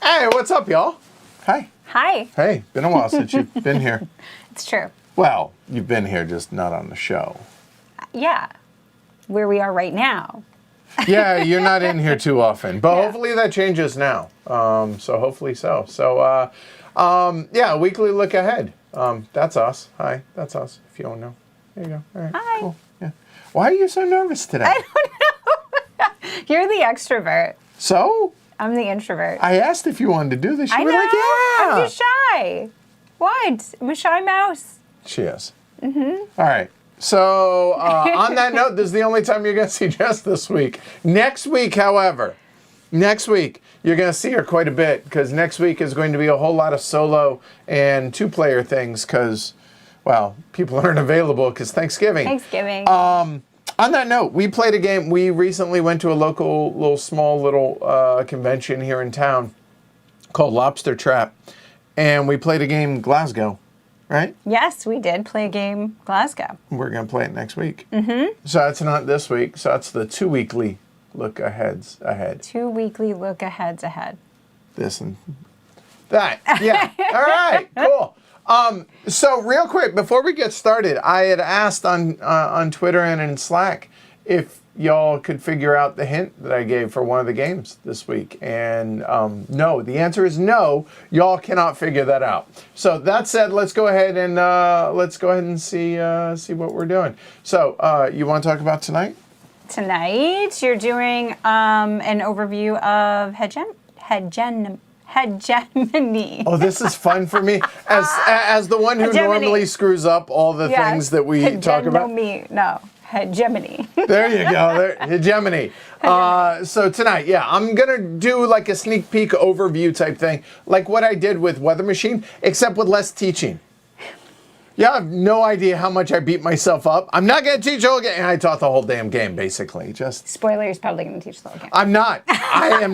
Hey, what's up, y'all? Hi. Hi. Hey, been a while since you've been here. It's true. Well, you've been here, just not on the show. Yeah. Where we are right now. Yeah, you're not in here too often, but Yeah. hopefully that changes now. So hopefully so. So, yeah, weekly look ahead. That's us. Hi, that's us. If you don't know, there you go. All right. Hi. Cool. Yeah. Why are you so nervous today? I don't know. You're the extrovert. So I'm the introvert. I asked if you wanted to do this. You I were know. like, yeah. I'm just shy. What? I'm a shy mouse. She is. Mm-hmm. All right. So on that note, this is the only time you're going to see Jess this week. Next week, however, you're going to see her quite a bit because next week is going to be a whole lot of solo and two-player things because, well, people aren't available because Thanksgiving. On that note, we played a game. We recently went to a local, small convention here in town called Lobster Trap, and we played a game Glasgow, right? Yes, we did play a game Glasgow. We're going to play it next week. Mm-hmm. So that's not this week. So that's the 2 weekly look ahead. 2 weekly look aheads ahead. This and that. Yeah. All right. Cool. So real quick, before we get started, I had asked on Twitter and in Slack if y'all could figure out the hint that I gave for one of the games this week. And no, the answer is no. Y'all cannot figure that out. So that said, let's go ahead and see what we're doing. So you want to talk about tonight? Tonight, you're doing an overview of hegemony. Oh, this is fun for me as the one who normally screws up all the things that we talk about. No, hegemony. There you go. Hegemony. So tonight, yeah, I'm going to do like a sneak peek overview type thing, like what I did with Weather Machine, except with less teaching. Yeah, I have no idea how much I beat myself up. I'm not going to teach the whole game. I taught the whole damn game, basically. Just spoiler, he's probably going to teach the whole game. I'm not. I am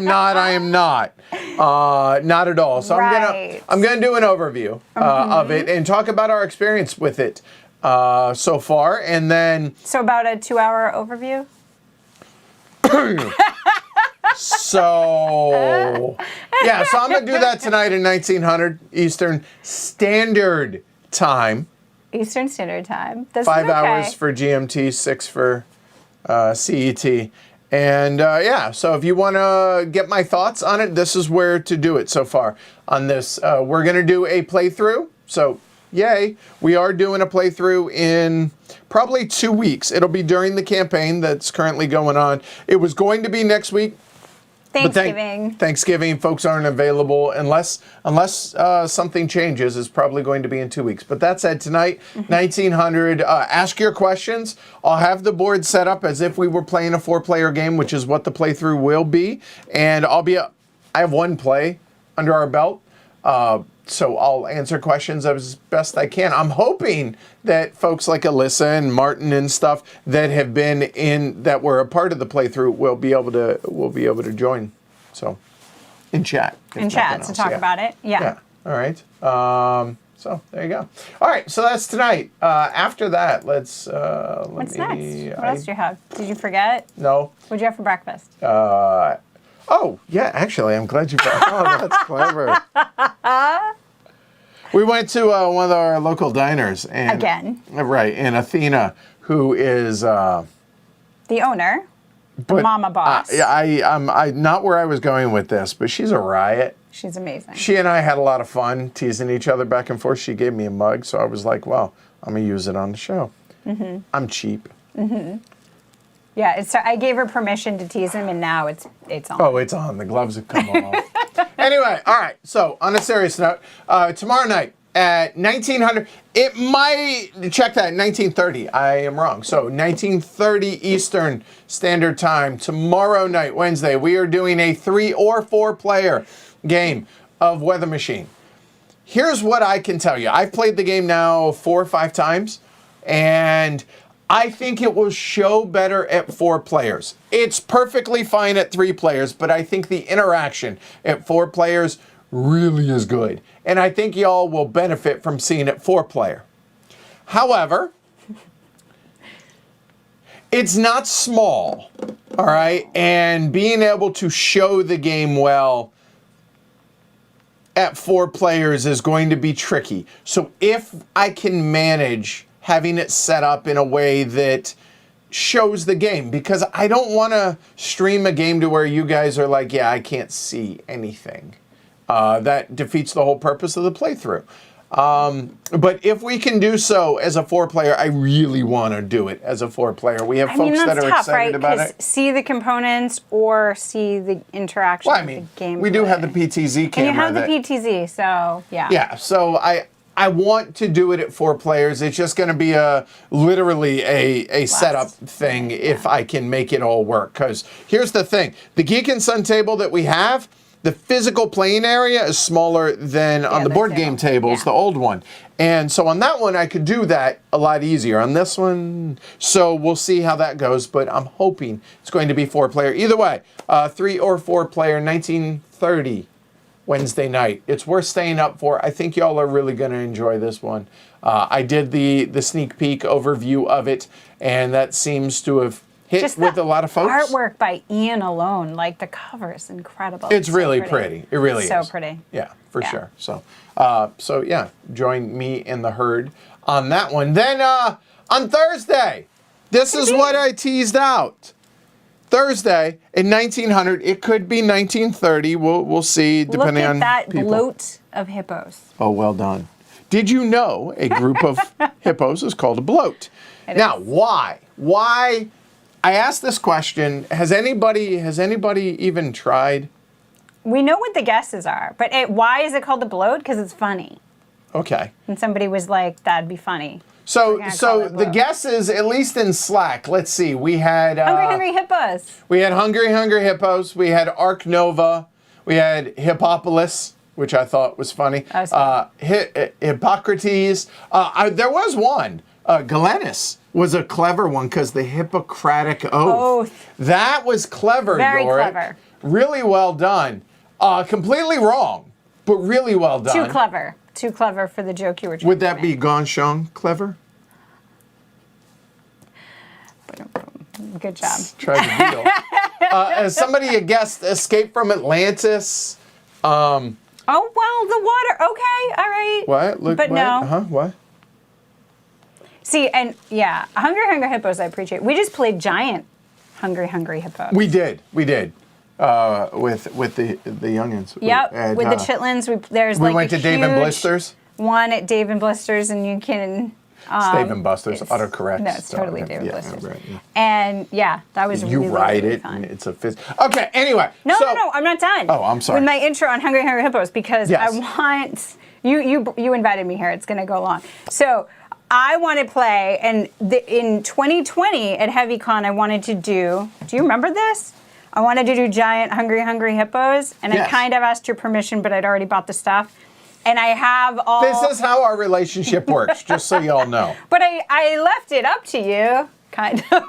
not. Not at all. So I'm gonna do an overview of it and talk about our experience with it so far, and then. So about a 2-hour overview. So yeah, so I'm gonna do that tonight in 1900 Eastern Standard Time. Eastern Standard Time. 5 hours for GMT, 6 for CET. And yeah, so if you want to get my thoughts on it, this is where to do it so far on this. We're going to do a playthrough. So yay, we are doing a playthrough in probably 2 weeks. It'll be during the campaign that's currently going on. It was going to be next week. Thanksgiving. Thanksgiving, folks aren't available unless something changes. It's probably going to be in 2 weeks. But that said, tonight, 1900. Ask your questions. I'll have the board set up as if we were playing a 4-player game, which is what the playthrough will be. And I have one play under our belt. So I'll answer questions as best I can. I'm hoping that folks like Alyssa and Martin and stuff that have been that were a part of the playthrough will be able to join. So in chat. To talk about it. Yeah. All right. So there you go. All right. So that's tonight. After that, what's next? What else do you have? Did you forget? No. What'd you have for breakfast? Oh, yeah, actually, I'm glad you brought. Oh, that's clever. We went to one of our local diners. Again. Right, and Athena, who is... the owner, the mama boss. I'm not where I was going with this, but she's a riot. She's amazing. She and I had a lot of fun teasing each other back and forth. She gave me a mug, so I was like, well, I'm going to use it on the show. Mm-hmm. I'm cheap. Mm-hmm. Yeah, I gave her permission to tease him, and now it's on. Oh, it's on. The gloves have come off. Anyway, all right. So, on a serious note, tomorrow night at 1900, it might, check that, 1930. I am wrong. So, 1930 Eastern Standard Time, tomorrow night, Wednesday, we are doing a 3 or 4 player game of Weather Machine. Here's what I can tell you. I've played the game now 4 or 5 times, and I think it will show better at 4 players. It's perfectly fine at 3 players, but I think the interaction at 4 players really is good. And I think y'all will benefit from seeing it 4-player. However, it's not small, all right? And being able to show the game well at 4 players is going to be tricky. So if I can manage having it set up in a way that shows the game, because I don't want to stream a game to where you guys are like, yeah, I can't see anything. That defeats the whole purpose of the playthrough. But if we can do so as a 4-player, I really want to do it as a 4-player. We have folks that are tough, excited right? about 'Cause it. see the components or see the interaction Well, I with mean, the game. we do have the PTZ camera. And you have the that- PTZ, so yeah. Yeah, so I want to do it at 4 players. It's just going to be literally a setup thing if I can make it all work. Because here's the thing. The Geek and Sun table that we have, the physical playing area is smaller than on the board game tables, the old one. And so on that one, I could do that a lot easier. On this one, so we'll see how that goes. But I'm hoping it's going to be 4-player. Either way, 3 or 4-player, 1930. Wednesday night. It's worth staying up for. I think y'all are really going to enjoy this one. I did the sneak peek overview of it, and that seems to have hit Just with a lot of folks. Artwork by Ian alone, like the cover is incredible. It's so really pretty. It really so is. So pretty. Yeah, for sure. So yeah, join me in the herd on that one. Then on Thursday, this is what I teased out. Thursday in 1900, it could be 1930. We'll see depending on Look at that people. bloat of hippos. Oh, well done. Did you know a group of hippos is called a bloat? Now, why? Why? I asked this question. Has anybody even tried? We know what the guesses are, but why is it called the bloat? Because it's funny. Okay. And somebody was like, that'd be funny. So gonna call it the bloat. guesses, at least in Slack, let's see. We had Hungry Hippos. We had Hungry Hippos. We had Arc Nova. We had Hippopolis, which I thought was funny. That was funny. Hippocrates. There was one. Galenus was a clever one because the Hippocratic Oath. That was clever, Very Yorick. clever. Really well done. Completely wrong, but really well done. Too clever. Too clever for the joke you were trying Would to that be make. Gonchon clever? Good job. Try the deal. As somebody had guessed, Escape from Atlantis. Oh, well, the water. Okay, all right. What? Look, But what? no. What? See, and yeah, Hungry Hippos I appreciate. We just played giant Hungry Hippos. We did. With the youngins. Yep, And, with the chitlins. There's we like went a to Dave and huge Blisters. one at Dave and Blisters, and you can. It's Dave and Buster's. it's- Autocorrect. no, it's totally Dave and Yeah, Blisters. right, yeah. And yeah, that was You really, ride really it, fun. and it's a fizz. Okay, anyway. No, so, no, I'm not done. Oh, I'm sorry. With my intro on Hungry Hippos because Yes. I want you invited me here. It's going to go long. So I want to play, and in 2020 at HeavyCon, I wanted to do. Do you remember this? I wanted to do giant Hungry Hippos, and Yes. I kind of asked your permission, but I'd already bought the stuff, and I have all. This is how our relationship works, just so y'all know. But I left it up to you, kind of.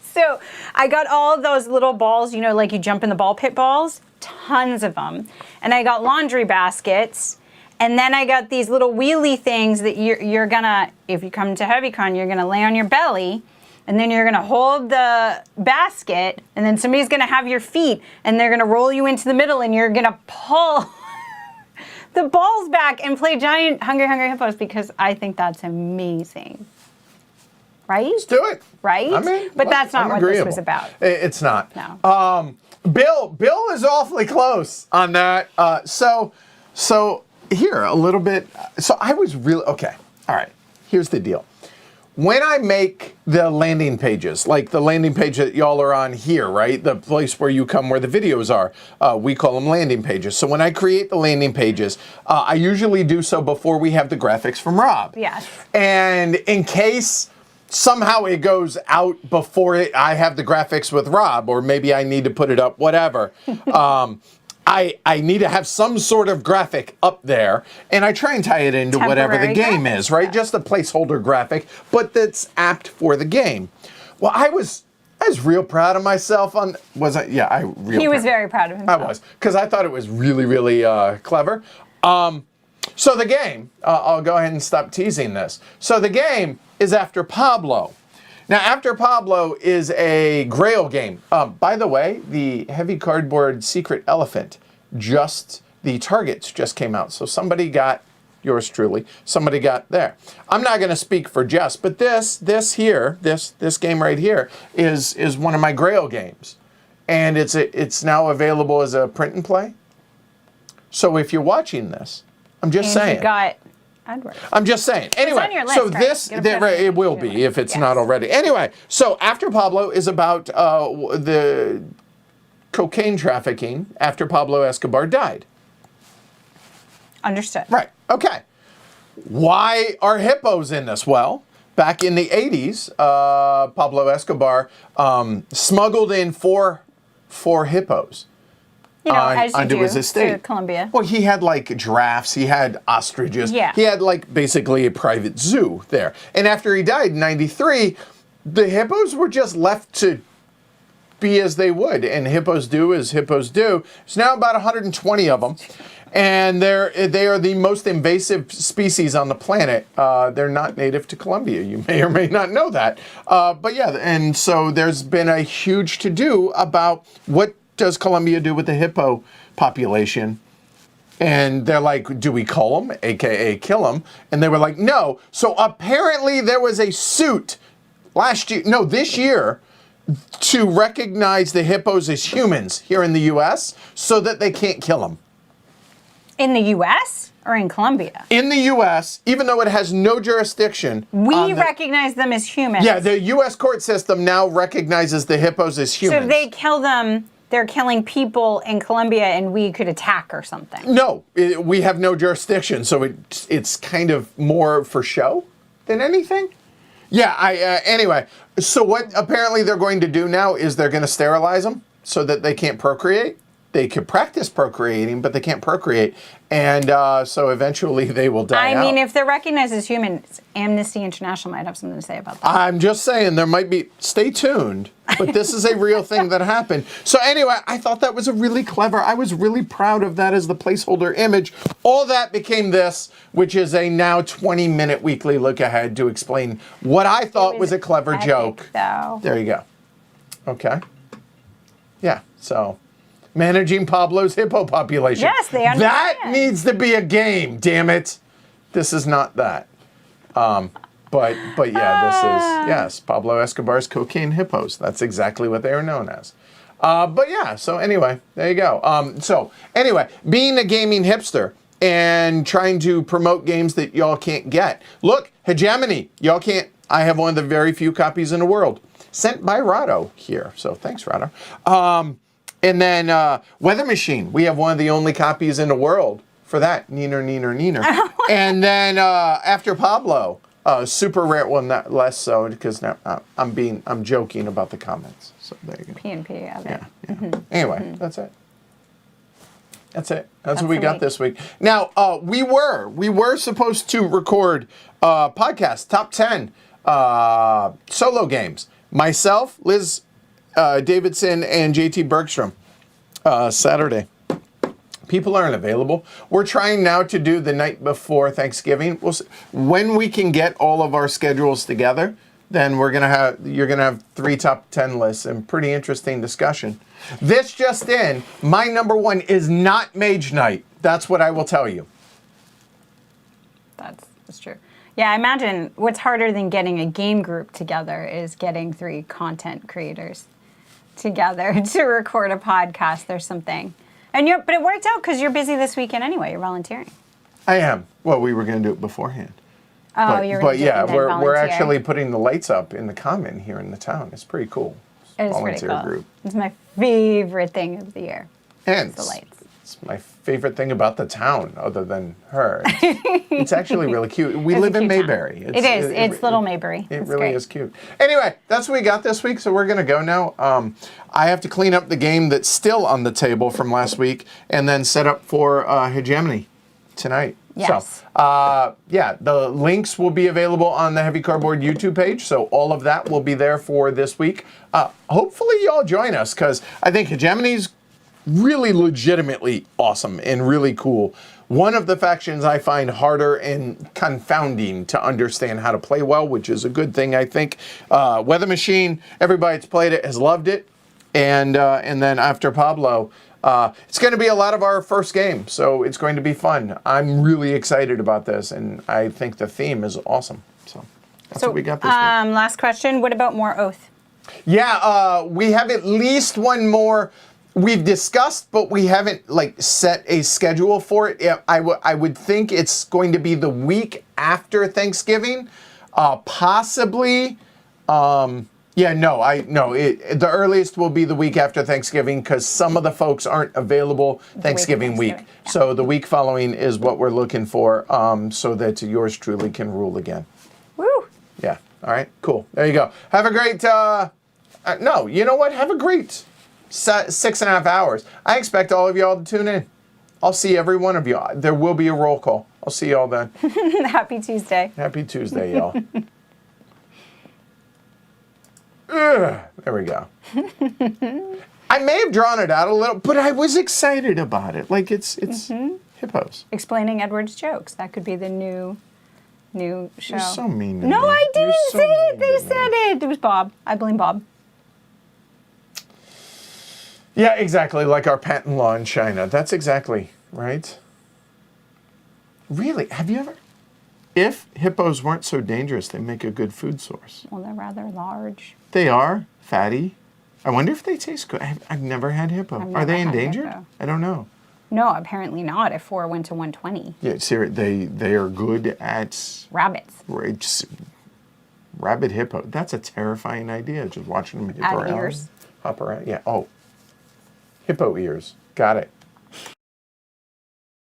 So I got all those little balls, like you jump in the ball pit balls, tons of them. And I got laundry baskets. And then I got these little wheelie things that you're gonna, if you come to HeavyCon, you're gonna lay on your belly. And then you're gonna hold the basket. And then somebody's gonna have your feet. And they're gonna roll you into the middle. And you're gonna pull the balls back and play giant Hungry Hippos because I think that's amazing. Right? Let's do it. Right? I mean, but that's not I'm what agreeable. this was about. It's not. No. Bill is awfully close on that. So here a little bit. So I was really okay. All right. Here's the deal. When I make the landing pages, like the landing page that y'all are on here, right? The place where you come where the videos are, we call them landing pages. So when I create the landing pages, I usually do so before we have the graphics from Rob. Yes. And in case somehow it goes out before I have the graphics with Rob, or maybe I need to put it up, whatever. I need to have some sort of graphic up there, and I try and tie it into whatever the Temporary game graphics, is, right? yeah. Just a placeholder graphic, but that's apt for the game. Well, I was real proud of myself on. Was I? Yeah, He was very proud of I himself. was, because I thought it was really, really clever. So the game, I'll go ahead and stop teasing this. So the game is After Pablo. Now, After Pablo is a Grail game. By the way, the Heavy Cardboard Secret Elephant just the targets just came out. So somebody got yours truly. Somebody got there. I'm not going to speak for Jess, but this game right here is one of my Grail games, and it's now available as a print and play. So if you're watching this, I'm just saying. You got Edward. I'm just saying. Anyway, on your list, so right? this it will be if it's not already. Anyway, so After Pablo is about the cocaine trafficking after Pablo Escobar died. Understood. Right. Okay. Why are hippos in this? Well, back in the 80s, Pablo Escobar smuggled in four hippos. As you onto do his estate. to Colombia. Well, he had like giraffes, he had ostriches, Yeah. he had like basically a private zoo there. And after he died in 93, the hippos were just left to be as they would, and hippos do as hippos do. There's now about 120 of them, and they are the most invasive species on the planet. They're not native to Colombia. You may or may not know that. But yeah, and so there's been a huge to-do about what does Colombia do with the hippo population. And they're like, do we cull them, aka kill them? And they were like, no. So apparently there was a suit this year, to recognize the hippos as humans here in the U.S. so that they can't kill them. In the U.S. or in Colombia? In the U.S., even though it has no jurisdiction. We recognize them as humans. Yeah, the U.S. court system now recognizes the hippos as humans. So if they kill them, they're killing people in Colombia and we could attack or something. No, we have no jurisdiction, so it's kind of more for show than anything. Yeah, anyway, so what apparently they're going to do now is they're going to sterilize them so that they can't procreate. They could practice procreating, but they can't procreate. And so eventually they will die out. I mean, if they're recognized as humans, Amnesty International might have something to say about that. I'm just saying there might be, stay tuned, but this is a real thing that happened. So anyway, I thought that was a really clever, I was really proud of that as the placeholder image. All that became this, which is a now 20-minute weekly look ahead to explain what I thought was a clever joke. Though. There you go. Okay. Yeah, so managing Pablo's hippo population. Yes, they understand. That needs to be a game, damn it. This is not that. But yeah, this is, yes, Pablo Escobar's cocaine hippos. That's exactly what they are known as. But yeah, so anyway, there you go. So anyway, being a gaming hipster and trying to promote games that y'all can't get. Look, Hegemony, y'all can't, I have one of the very few copies in the world. Sent by Rado here, so thanks, Rado. And then Weather Machine, we have one of the only copies in the world for that. Neener. And then After Pablo, super rare, well, not less so, because now I'm joking about the comments. So there you go. P&P of it. Yeah. Anyway, that's it. That's what we got this week. Now, we were supposed to record podcast top 10 solo games. Myself, Liz Davidson, and JT Bergstrom. Saturday. People aren't available. We're trying now to do the night before Thanksgiving. We'll see. When we can get all of our schedules together, then you're gonna have 3 top 10 lists and pretty interesting discussion. This just in, my number 1 is not Mage Night. That's what I will tell you. That's true. Yeah, I imagine what's harder than getting a game group together is getting 3 content creators together to record a podcast. There's something. But it worked out because you're busy this weekend anyway. You're volunteering. I am. Well, we were going to do it beforehand. Oh, you're But yeah, we're volunteer. actually putting the lights up in the common here in the town. It's pretty cool. It is Volunteer pretty cool. group. It's my favorite thing of the year. And the lights. It's my favorite thing about the town, other than her. It's actually really cute. We live in Mayberry. It's little Mayberry. It really is cute. Anyway, that's what we got this week, so we're going to go now. I have to clean up the game that's still on the table from last week and then set up for Hegemony tonight. Yes. So, yeah, the links will be available on the Heavy Cardboard YouTube page, so all of that will be there for this week. Hopefully y'all join us, because I think Hegemony's really legitimately awesome and really cool. One of the factions I find harder and confounding to understand how to play well, which is a good thing, I think. Weather Machine, everybody that's played it has loved it. And then After Pablo, it's going to be a lot of our first game, so it's going to be fun. I'm really excited about this, and I think the theme is awesome. So that's what we got this week. Last question. What about more Oath? Yeah, we have at least one more. We've discussed, but we haven't like set a schedule for it. I would think it's going to be the week after Thanksgiving, possibly. The earliest will be the week after Thanksgiving because some of the folks aren't available Thanksgiving week. Yeah. So the week following is what we're looking for, so that yours truly can rule again. Woo! Yeah. All right. Cool. There you go. Have a great. No, you know what? Have a great 6.5 hours. I expect all of y'all to tune in. I'll see every one of you. There will be a roll call. I'll see y'all then. Happy Tuesday. Happy Tuesday, y'all. There we go. I may have drawn it out a little, but I was excited about it. Like it's hippos. Explaining Edward's jokes. That could be the new show. You're so mean to me. No, I didn't You're so say it. mean They to me. said it. It was Bob. I blame Bob. Yeah, exactly. Like our patent law in China. That's exactly right. Really? Have you ever? If hippos weren't so dangerous, they make a good food source. Well, they're rather large. They are fatty. I wonder if they taste good. I've never had hippo. I've Are they never had endangered? hippo. I don't know. No, apparently not. If 4 went to 120. Yeah, seriously, they are good at Rabbits. Rabbit hippo. That's a terrifying idea. Just watching them hip Add around, ears. hop around. Yeah. Oh, hippo ears. Got it.